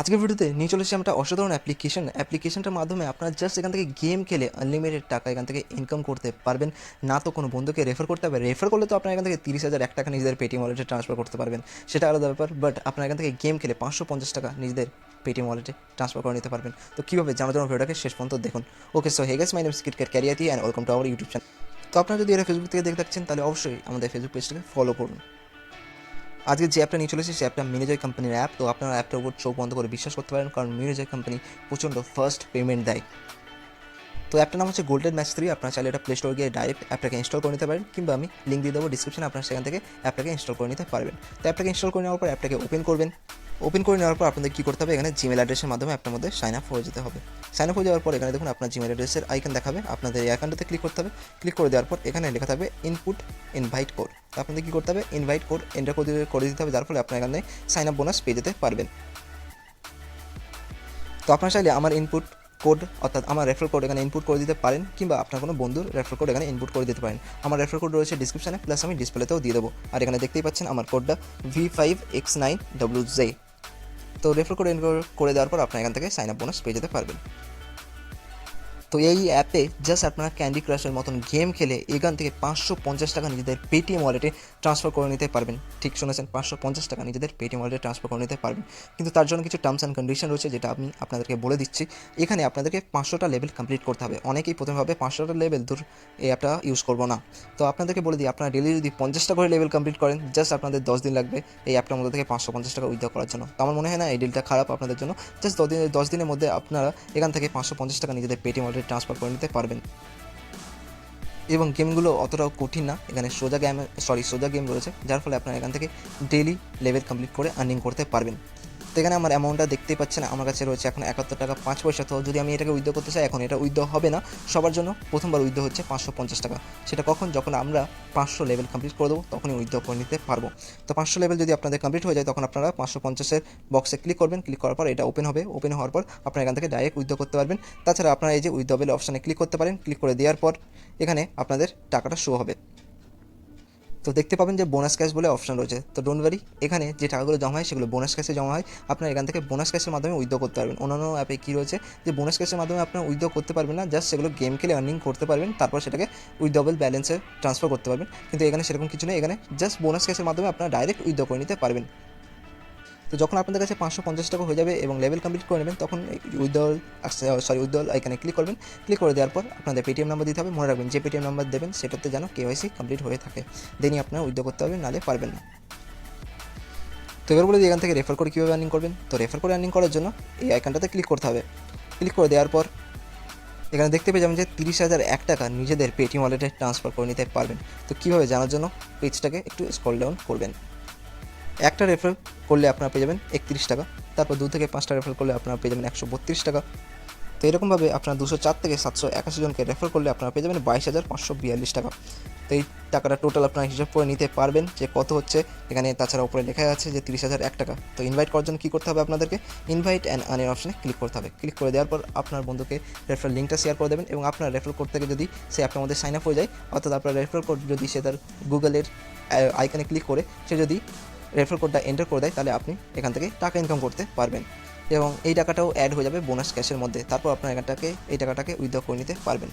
আজকের ভিডিওতে নিয়ে চলে এসেছি আমরা অসাধারণ অ্যাপ্লিকেশনটার মাধ্যমে আপনারা জাস্ট এখান থেকে গেম খেলে আনলিমিটেড টাকা এখান থেকে ইনকাম করতে পারবেন। না তো কোনো বন্ধুকে রেফার করতে হবে, রেফার করলে তো আপনারা এখান থেকে 30,000 টাকা নিজেদের পেটিএম ওয়ালেটে ট্রান্সফার করতে পারবেন, সেটা আলাদা ব্যাপার। বাট আপনারা এখান থেকে গেম খেলে 550 টাকা নিজেদের পেটিএম ওয়ালেটে ট্রান্সফার করে নিতে পারবেন। তো কীভাবে জানার জন্য ভিডিওটাকে শেষ পর্যন্ত দেখুন। Okay, so hey guys, my name is KitKat ক্যারিয়াতি and welcome to our YouTube channel. তো আপনারা যদি এরা ফেসবুক থেকে দেখে থাকছেন তাহলে অবশ্যই আমাদের ফেসবুক পেজটাকে ফলো করুন। আজকে যে অ্যাপটা নিয়ে চলে এসেছি সে অ্যাপটা মিনিজয় কোম্পানির অ্যাপ। তো আপনারা অ্যাপটার উপর চোখ বন্ধ করে বিশ্বাস করতে পারেন, কারণ মিনিজয় কোম্পানি প্রচণ্ড ফার্স্ট পেমেন্ট দেয়। তো অ্যাপটার নাম হচ্ছে গোল্ডেন ম্যাচ 3। আপনারা চাইলে এটা প্লে স্টোর গিয়ে ডাইরেক্ট অ্যাপটাকে ইনস্টল করে নিতে পারেন, কিংবা আমি লিঙ্ক দিয়ে দেবো ডিসক্রিপশনে, আপনারা সেখান থেকে অ্যাপটাকে ইনস্টল করে নিতে পারবেন। তো অ্যাপটাকে ইনস্টল করে নেওয়ার পর অ্যাপটাকে ওপেন করবেন। ওপেন করে নেওয়ার পর আপনাদের কী করতে হবে, এখানে জিমেল অ্যাড্রেসের মাধ্যমে অ্যাপটার মধ্যে সাইন আপ হয়ে যেতে হবে। সাইন আপ হয়ে যাওয়ার পর এখানে দেখুন আপনার জিমেল অ্যাড্রেসের আইকন দেখাবে, আপনাদের এই অ্যাকাউন্টটাতে ক্লিক করতে হবে। ক্লিক করে দেওয়ার পর এখানে লেখা থাকবে ইনপুট ইনভাইট কোড। তো আপনাদের কী করতে হবে, ইনভাইট কোড এন্টার করে দিতে হবে, যার ফলে আপনারা এখানে সাইন আপ বোনাস পেয়ে যেতে পারবেন। তো আপনারা চাইলে আমার ইনপুট কোড অর্থাৎ আমার রেফার কোড এখানে ইনপুট করে দিতে পারেন, কিংবা আপনার কোনো বন্ধুর রেফার কোড এখানে ইনপুট করে দিতে পারেন। আমার রেফার কোড রয়েছে ডিসক্রিপশনে, প্লাস আমি ডিসপ্লেতেও দিয়ে দেবো। আর এখানে দেখতেই পাচ্ছেন আমার কোডটা V5X9WJ। তো রেফার কোড এনরোল করে দেওয়ার পর আপনারা এখান থেকে সাইন আপ বোনাস পেয়ে যেতে পারবেন। তো এই অ্যাপে জাস্ট আপনারা ক্যান্ডি ক্রাশের মতন গেম খেলে এখান থেকে 550 টাকা নিজেদের পেটিএম ওয়ালেটে ট্রান্সফার করে নিতে পারবেন। ঠিক শুনেছেন, 550 টাকা নিজেদের পেটিএম ওয়ালেটে ট্রান্সফার করে নিতে পারবেন। কিন্তু তার জন্য কিছু টার্মস অ্যান্ড কন্ডিশন রয়েছে, যেটা আমি আপনাদেরকে বলে দিচ্ছি। এখানে আপনাদেরকে 500টা লেভেল কমপ্লিট করতে হবে। অনেকেই প্রথমে ভাবে 500টা লেভেল দূর এই অ্যাপটা ইউজ করবো না। তো আপনাদেরকে বলে দিই, আপনারা ডেলি যদি 50টা করে লেভেল কমপ্লিট করেন, জাস্ট আপনাদের 10 দিন লাগবে এই অ্যাপটার মধ্যে থেকে 550 টাকা উইথড্র করার জন্য। তো আমার মনে হয় না এই ডিলটা খারাপ আপনাদের জন্য। জাস্ট 10 দিনের মধ্যে আপনারা এখান থেকে 550 টাকা নিজেদের পেটিএম ওয়ালেটে ট্রান্সফার করে নিতে পারবেন। এবং গেমগুলো অতটাও কঠিন না, এখানে সোজা গেম রয়েছে, যার ফলে আপনারা এখান থেকে ডেইলি লেভেল কমপ্লিট করে আর্নিং করতে পারবেন। তো এখানে আমার অ্যামাউন্টটা দেখতেই পাচ্ছেন, আমার কাছে রয়েছে এখন 71 টাকা 5 পয়সা। তো যদি আমি এটাকে উইথড্র করতে চাই, এখন এটা উইথড্র হবে না। সবার জন্য প্রথমবার উইথড্র হচ্ছে 550 টাকা। সেটা কখন, যখন আমরা 500 লেভেল কমপ্লিট করে দেবো, তখনই উইথড্র করে নিতে পারবো। তো 500 লেভেল যদি আপনাদের কমপ্লিট হয়ে যায়, তখন আপনারা 550-এর বক্সে ক্লিক করবেন। ক্লিক করার পর এটা ওপেন হবে। ওপেন হওয়ার পর আপনারা এখান থেকে ডাইরেক্ট উইথড্র করতে পারবেন। তাছাড়া আপনারা এই যে উইথড্রবেল অপশানে ক্লিক করতে পারেন। ক্লিক করে দেওয়ার পর এখানে আপনাদের টাকাটা শো হবে। তো দেখতে পাবেন যে বোনাস ক্যাশ বলে অপশন রয়েছে। তো ডোন্ট ওয়ারি, এখানে যে টাকাগুলো জমা হয় সেগুলো বোনাস ক্যাশে জমা হয়। আপনারা এখান থেকে বোনাস ক্যাশের মাধ্যমে উইথড্র করতে পারবেন। অন্যান্য অ্যাপে কী রয়েছে যে বোনাস ক্যাশের মাধ্যমে আপনারা উইথড্র করতে পারবেন না, জাস্ট সেগুলো গেম খেলে আর্নিং করতে পারবেন, তারপর সেটাকে উইথড্রবেল ব্যালেন্সে ট্রান্সফার করতে পারবেন। কিন্তু এখানে সেরকম কিছু নেই, এখানে জাস্ট বোনাস ক্যাশের মাধ্যমে আপনারা ডাইরেক্ট উইথড্র করে নিতে পারবেন। তো যখন আপনাদের কাছে 550 টাকা হয়ে যাবে এবং লেভেল কমপ্লিট করে নেবেন, তখন উইথড্রল এখানে ক্লিক করবেন। ক্লিক করে দেওয়ার পর আপনাদের পেটিএম নাম্বার দিতে হবে। মনে রাখবেন যে পেটিএম নাম্বার দেবেন সেটাতে যেন কেওয়াইসি কমপ্লিট হয়ে থাকে, দেনই আপনারা উইথড্র করতে পারবেন, নাহলে পারবেন না। তো এবার বলে দিই এখান থেকে রেফার করে কীভাবে আর্নিং করবেন। তো রেফার করে আর্নিং করার জন্য এই আইকনটাতে ক্লিক করতে হবে। ক্লিক করে দেওয়ার পর এখানে দেখতে পেয়ে যাবেন যে 30,000 টাকা নিজেদের পেটিএম ওয়ালেটে ট্রান্সফার করে নিতে পারবেন। তো কীভাবে জানার জন্য পেজটাকে একটু স্ক্রল ডাউন করবেন। একটা রেফার করলে আপনারা পেয়ে যাবেন 31 টাকা। তারপর 2 থেকে 5টা রেফার করলে আপনারা পেয়ে যাবেন 132 টাকা। তো এরকমভাবে আপনারা 204 থেকে 781 জনকে রেফার করলে আপনারা পেয়ে যাবেন 22,542 টাকা। তো এই টাকাটা টোটাল আপনারা হিসাব করে নিতে পারবেন যে কত হচ্ছে। এখানে তাছাড়া উপরে লেখা আছে যে 30,000 টাকা। তো ইনভাইট করার জন্য কী করতে হবে, আপনাদেরকে ইনভাইট অ্যান্ড আর্নের অপশনে ক্লিক করতে হবে। ক্লিক করে দেওয়ার পর আপনার বন্ধুকে রেফার লিঙ্কটা শেয়ার করে দেবেন, এবং আপনার রেফার কোড থেকে যদি সে আপনার মধ্যে সাইন আপ হয়ে যায়, অর্থাৎ আপনার রেফার কোড যদি সে তার গুগলের আইকনে ক্লিক করে সে যদি রেফার কোডটা এন্টার করে দেয়, তাহলে আপনি এখান থেকে টাকা ইনকাম করতে পারবেন, এবং এই টাকাটাও অ্যাড হয়ে যাবে বোনাস ক্যাশের মধ্যে। তারপর আপনার এই টাকাটাকে উইথড্র করে নিতে পারবেন।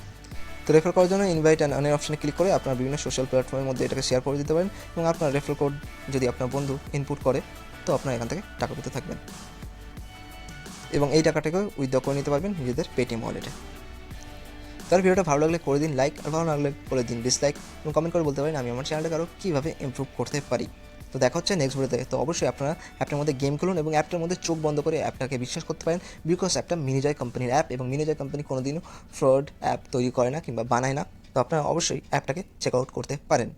তো রেফার করার জন্য ইনভাইট অ্যান্ড আর্নের অপশনে ক্লিক করে আপনার বিভিন্ন সোশ্যাল প্ল্যাটফর্মের মধ্যে এটাকে শেয়ার করে দিতে পারেন, এবং আপনার রেফার কোড যদি আপনার বন্ধু ইনপুট করে, তো আপনার এখান থেকে টাকা পেতে থাকবেন, এবং এই টাকাটাকে উইথড্র করে নিতে পারবেন নিজেদের পেটিএম ওয়ালেটে। তার ভিডিওটা ভালো লাগলে করে দিন লাইক, আর ভালো লাগলে করে দিন ডিসলাইক, এবং কমেন্ট করে বলতে পারেন আমি আমার চ্যানেলটাকে আরও কীভাবে ইমপ্রুভ করতে পারি। তো দেখা হচ্ছে নেক্সট ভিডিওতে। তো অবশ্যই আপনারা অ্যাপটার মধ্যে গেম খেলুন, এবং অ্যাপটার মধ্যে চোখ বন্ধ করে অ্যাপটাকে বিশ্বাস করতে পারেন, বিকজ অ্যাপটা মিনিজয় কোম্পানির অ্যাপ, এবং মিনিজয় কোম্পানি কোনোদিনও ফ্রড অ্যাপ তৈরি করে না কিংবা বানায় না। তো আপনারা অবশ্যই অ্যাপটাকে চেক আউট করতে পারেন।